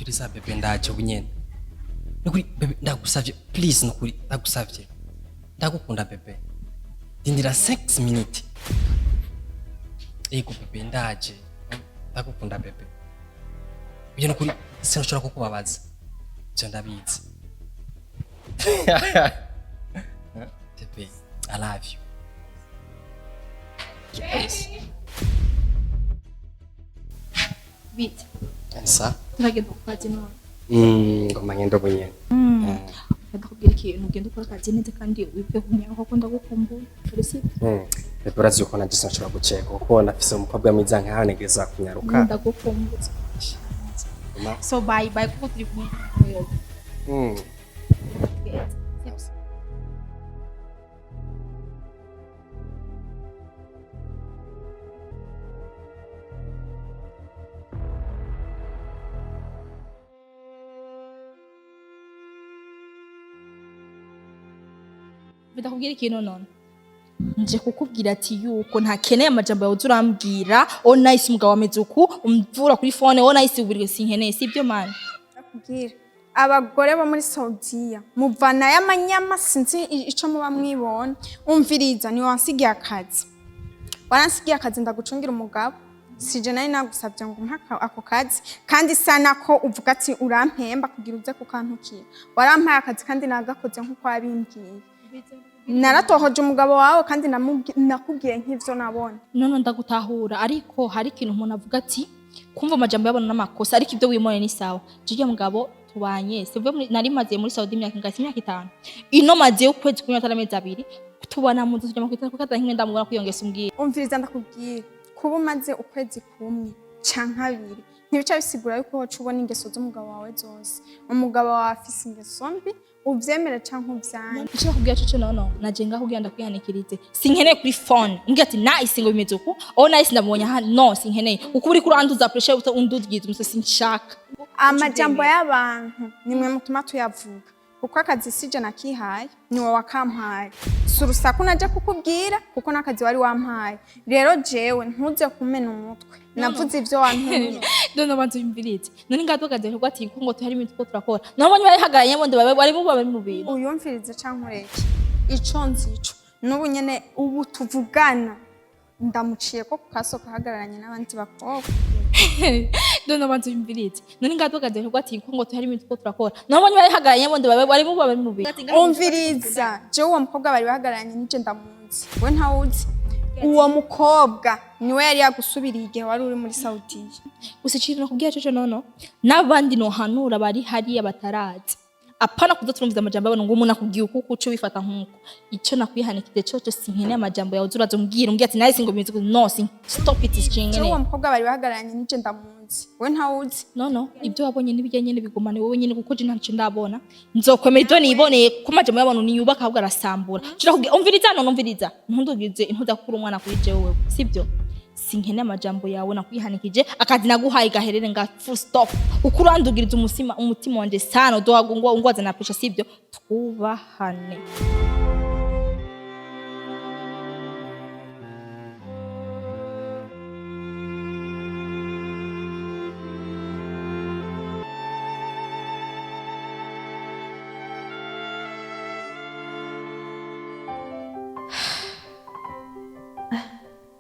umviriza bebe ndaje bunyene nukuri bebe ndagusavye please nukuri ndagusavye ndagukunda bebe dindira 6 minutes ego bebe ndaje ndagukunda bebe uye nukuri sinashobora kukubabaza cyo ndabizi bebe I love you yes bit Sa? Turagenda ku kazi none. Ngoma ngendo bunyene. Ndakubwira ikintu ugenda ukora akazi neza kandi wipe kunyara kuko ndagukumbuye. Urisi? Urazi uko naje sinashobora guceka kuko nafise umukobwa mwiza nkaho negeza kunyaruka. Ndagukumbuye. So bye kuko turi kumwe. Ndakubwira ikintu none nje kukubwira ati yuko ntakeneye amajambo yawe urambwira o nice mugabo ameze uku umvura kuri phone o nice ubirwe sinkeneye sibyo man ndakubwira abagore bo muri Saudiya muvana y'amanyama sinzi ico muba mwibona umviriza ni wansigiye akazi waransigiye akazi ndagucungira umugabo sije nari nagusabye ngo mpaka ako kazi kandi sana ko uvuga ati urampemba kugira uze kukantukira warampaye akazi kandi nagakoze nkuko wabimbwiye naratohoje umugabo wawe kandi nakubwiye nk'ivyo nabona none ndagutahura ariko hari ikintu umuntu avuga ati kumva amajambo yabona n'amakosa ariko ibyo wimone ni sawa jije mugabo tubanye sivuye nari maze muri Saudi imyaka 5 ino maze ukwezi kumwe ataramezi abiri tubana mu nzu cyangwa kwita kukaza nk'imwe ndamubona kwiyongesa umbwira umviriza ndakubwira kuba umaze ukwezi kumwe canke abiri ntibica bisigura yuko woca ubona ingeso z'umugabo wawe zose umugabo wawe afise ingeso mbi uvyemera canke uvyange ico kubwira cyo no naje ngaho ugenda kwihanikirize sinkeneye kuri phone ngira ati nice ngo bimeze uku o nice ndabonye ha no sinkeneye uko uri kuranduza pressure undugize umusosi nshaka amajambo y'abantu nimwe mutuma tuyavuga kuko akazi sije nakihaye ni wowe wakampaye surusaku naje kukubwira kuko nakazi wari wampaye rero jewe ntuze kumena umutwe navuze ivyo wantumye none bantu bimbirije none ngatokaje ko ati ko ngo tuhari iminsi ko turakora nabonye bari hagaranye bondi bari mu bintu uyumvirize cankureke ico nzico nubu nyene ubu tuvugana ndamuciye ko kukasoka hagararanye n'abandi bakobwa none bantu bimbirije none ngatokaje ko ati ko ngo tuhari iminsi ko turakora nabonye bari hagaranye bondi bari mu bintu umviriza je uwo mukobwa bari bahagaranye nije ndamunzi we ntawuzi uwo mukobwa niwe yari yagusubiriye igihe wari uri muri Saudiya usicira kubwira cyo nono nabandi no hanura bari hari abatarazi apana kudaturumviza amajambo yabona ngo umuntu akubwiye uko uco bifata nkuko ico nakwihanikije cyo sinkeneye amajambo yawe urazombwira umbwira ati nice ngo bimeze no stop it sinkeneye uwo mukobwa bari bahagaranye nije ndamunzi we ntawuzi no ibyo wabonye nibijye nyene bigumane wowe nyene kuko je ntaco ndabona nzokwemera ibyo niboneye ku majambo yabona niyubaka ahubwo arasambura cyo kubwira umviriza none umviriza ntundugize intudakura umwana kuri jewe sibyo sinkeneye amajambo yawe nakwihanikije akazi naguhaye gaherere nga full stop ukurandugiriza umutima wanje sana dohagungwa ungwaza na pressure sibyo twubahane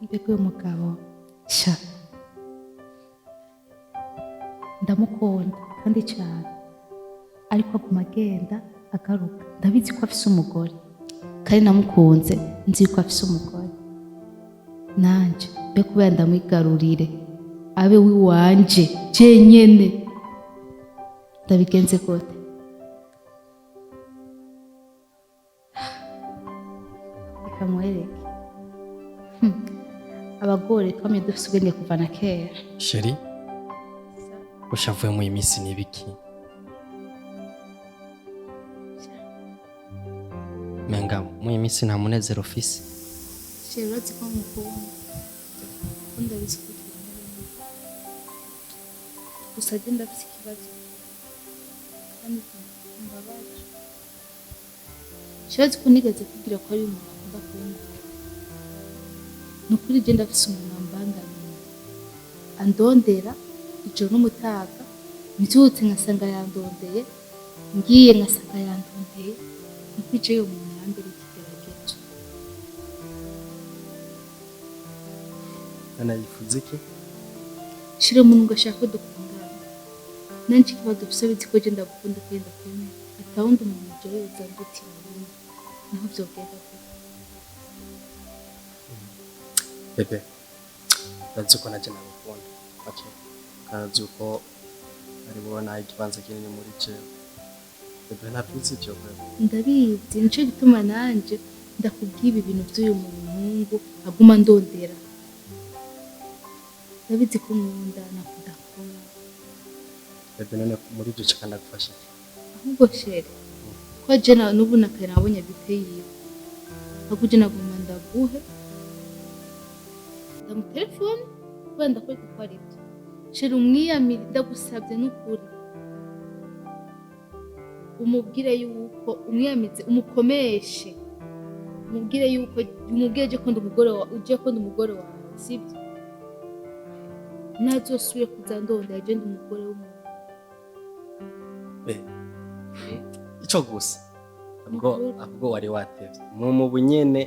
Mbega uyu mugabo sha ndamukunda kandi cyane ariko aguma agenda agaruka ndabizi ko afise umugore kandi namukunze nzi ko afise umugore nanje mbe kubera ndamwigarurire abe wiwanje jenyene ndabigenze gute ikamwereke abagore twamye dufise ubwenge kuva na kera Sheri ushavuye mu imisi nibiki menga mu imisi nta munezero ufise Sheri urazi ko mukunda bisikuti gusa genda afise ikibazo kandi mbabaje Sheri ko nigeze kugira ko ari umuntu akunda kunywa nukuri genda afise umuntu ambangamiye andondera ijoro n'umutaga mbyutse nkasanga yandondeye ngiye nkasanga yandondeye nukwijeyo mu myambere ikigeragezo anayifuza iki shira umuntu ngo ashaka ko dukundana nanjye ikibazo dufise ko je ndagukunda kandi ndakwemera atawundi umuntu jewe uzandutira ubundi naho vyogenda gute bebe ndazi ko naje nagukunda okay kandi uko ari bubona ikibanza kinini muri jewe bebe ntabizi ivyo bebe ndabizi nico gituma nanje ndakubwiye ibintu vy'uyu muhungu aguma ndondera ndabizi ko nkunda nakudakora bebe none muri duce kandi agufasha ahubwo shere ko je n'ubu nakaye nabonye biteye akuje naguma ndaguhe ndamutelefone wenda ko ari byo shira umwiyamire ndagusabye n'ukuri umubwire yuko umwiyamize umukomeshe umubwire yuko umubwire je ko ndumugore wawe uje ko ndumugore wawe sibyo nazosubire kuzandonda je ndumugore w'umuntu ico gusa ahubwo wari watevye mu bunyene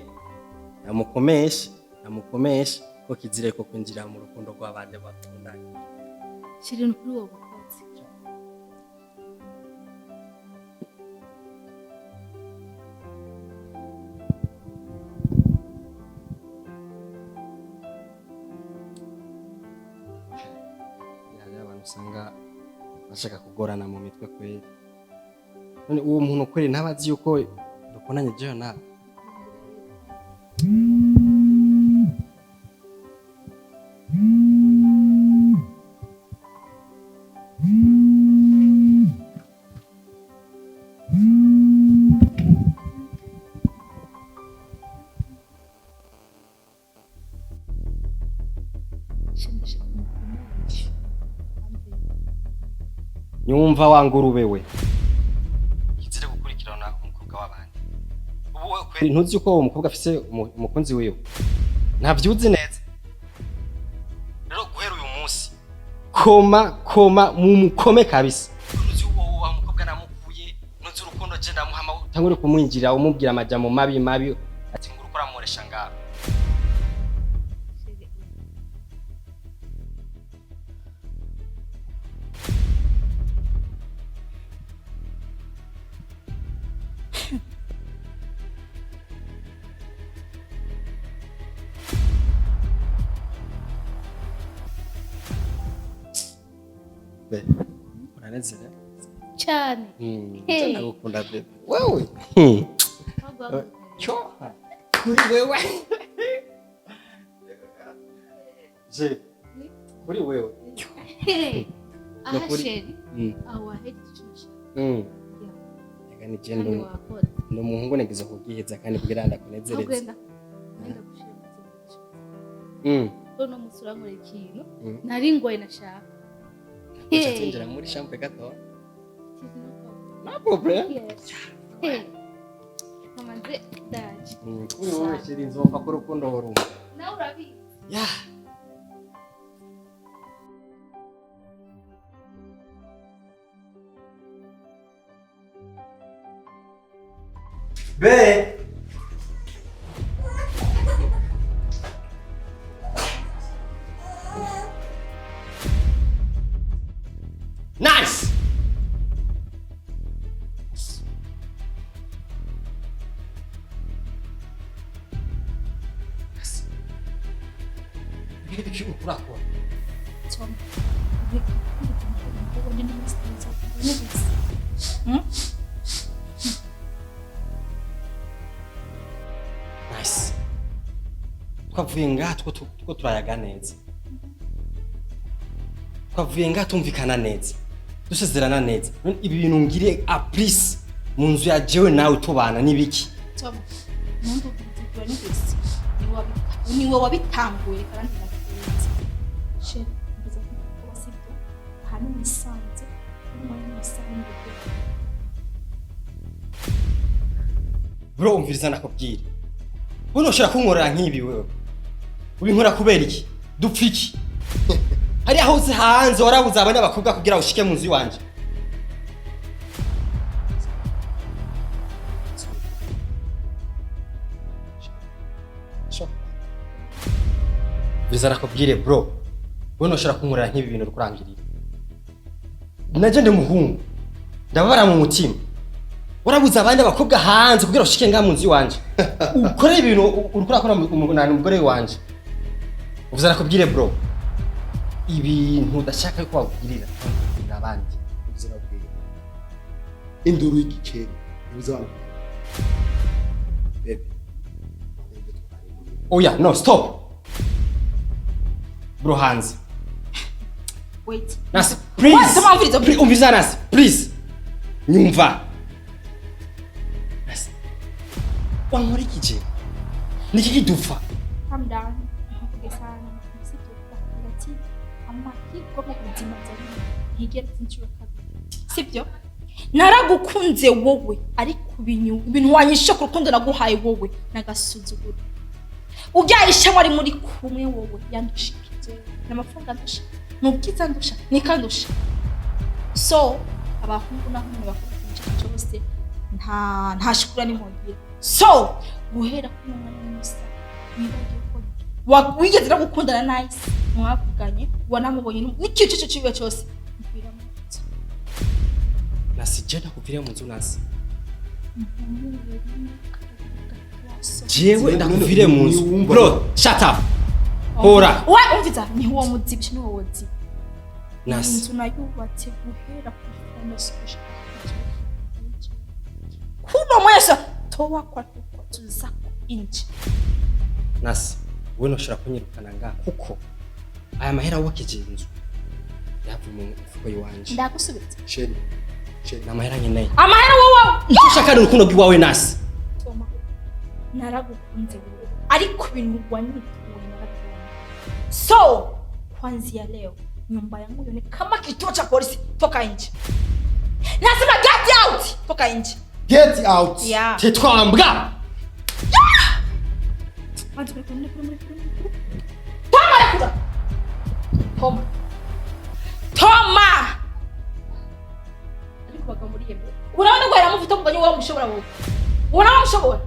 namukomeshe ko kizire ko kwinjira mu rukundo rw'abandi bakundanye shira n'ukuri wowe bukozi usanga bashaka kugorana mu mitwe kweli none uwo muntu kweli ntabazi yuko dukundanye jewe nawe nyumva wangurube we kizire gukurikirana umukobwa w'abandi ubu kweli ntuzi yuko uwo mukobwa afise umukunzi wiwe ntavyuzi neza rero guhera uyu munsi koma mumukome kabisa ntuzi uwo mukobwa namukuye ntuzi urukundo je ndamuhama utangure kumwinjira umubwira amajambo mabi ati nguru ukora muresha ngaho uranezere cyane nagukunda bebe wewe cyo kuri wewe je kuri wewe aha sheri aho wahejeje ni jendo no muhungu negeza kugiheza kandi kugira ndakunezereza no musura muri kintu nari ngoye nashaka Uchatinjira muri chambre gato no problem kamanze daje kuri wowe shiri nzopfa ko rukundo horumva nawe urabizi ya be nice yes Gidi kitu kurako Tom nice twavuye ngaha two turayaga neza twavuye ngaha tumvikana neza dusezerana neza none ibi bintu ngire apris mu nzu ya jewe nawe tubana nibiki Tom mundu kuzikora n'ibisi niwe wabitanguye kandi nakuzi she mbiza ko sibyo hano nisanze umwe nisanze bro umviriza nakubwira wowe ushaka kunkorera nk'ibi wewe ubinkora kubera iki dupfiki hari aho uzi hanze warabuze abandi abakobwa kugira ushike mu nzu iwanje. Bizara kubwire bro, wowe noshara kunkorera nk'ibi bintu rukurangirira. Naje ndi muhungu, ndababara mu mutima. Warabuze abandi abakobwa hanze kugira ushike nga mu nzu iwanje. Ukore ibintu urukurakora umugore wanje. Bizara kubwire bro, ibintu udashaka ko wabwirira abandi. Bizara kubwire. Induru y'igikeri, bizara. Baby. Oya, no, stop. Bro, hands. Wait. Nasi, please. Umviriza Nasi, please. Nyumva. Nasi. Wankora iki je? Niki kidufa? Calm down. Ntuvuge sana. Sibyo ati amahirwe mu buzima bwawe ntigera inshuro kabiri. Sibyo? Naragukunze wowe ariko ibintu wanyishe ku rukundo naguhaye wowe nagasuzuguro. Ubyayisha wari muri kumwe wowe yandushikije n'amafunga ndusha n'ubwiza ndusha nikandusha. So abahungu naho bakubwira cyose nta shukura ni mugiye. So guhera ku mwana w'umusa wibagiye ko wigeze no gukundana nice mwavuganye wanamubonye n'ikice cyo ciwe cyose Nasi jenda kuvira mu nzu Nasi. Jewe ndakuvire mu nzu. Bro, shut up. Hora. Wa umviza ni huwa muzibye ni wowe zi. Nasi. Inzu nayubatse guhera ku foundation. Kuno mwese towa kwa tuza inje. Nasi, wewe noshira kunyirukana nga kuko aya mahera wokije inzu. Yavuye mu fuko yiwanje. Ndagusubiza. Sheri. Namahera nkeneye. Amahera wowe. Icyo ushaka ni urukundo rw'iwawe Nasi. Toma. Naragukunze wowe. Ariko ibintu wanyituye narabibonye. So, kuanzia leo nyumba yangu ni kama kituo cha polisi. Toka nje. Nasema get out. Toka nje. Get out. Yeah. Tetwambwa. Toma yakura. Toma. Toma. Bakamuriye mbere. Unaona ngo yaramuvuta muganye wa mushobora wowe. Unaona mushobora?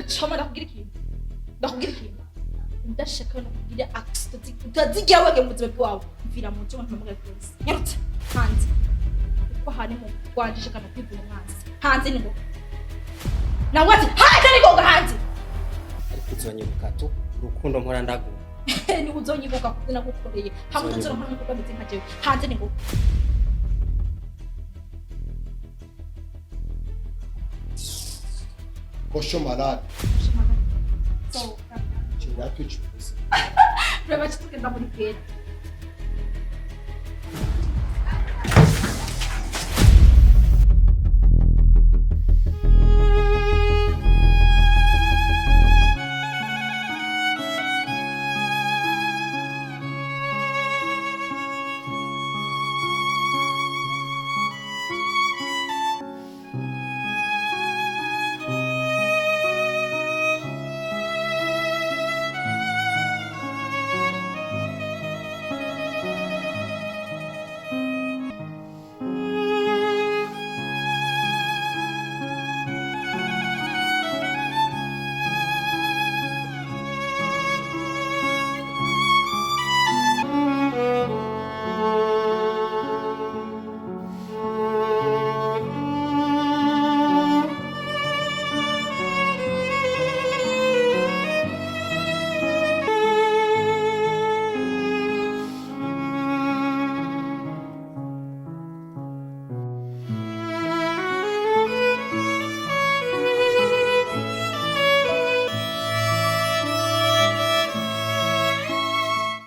Choma ndakubwira ikintu. Ndakubwira ikintu. Ndashaka no kugira accident. Utazigira wege mu buzima bwawe. Mvira mu cyo mpamagara polisi. Nyarutse hanze. Kuko hari mu kwandisha kana kwivuna mwanzi. Hanze ni ngo. Nawe ati hanze ni ngo hanze. Ariko uzonyibuka tu urukundo mpora ndagu. Ni uzonyibuka kuzina gukoreye. Hamwe tuzora mpamwe kugameze nka jewe. Hanze ni ngo. Kosho malade. So, Chega tu chipusi. Raba chituke ndamuri kera.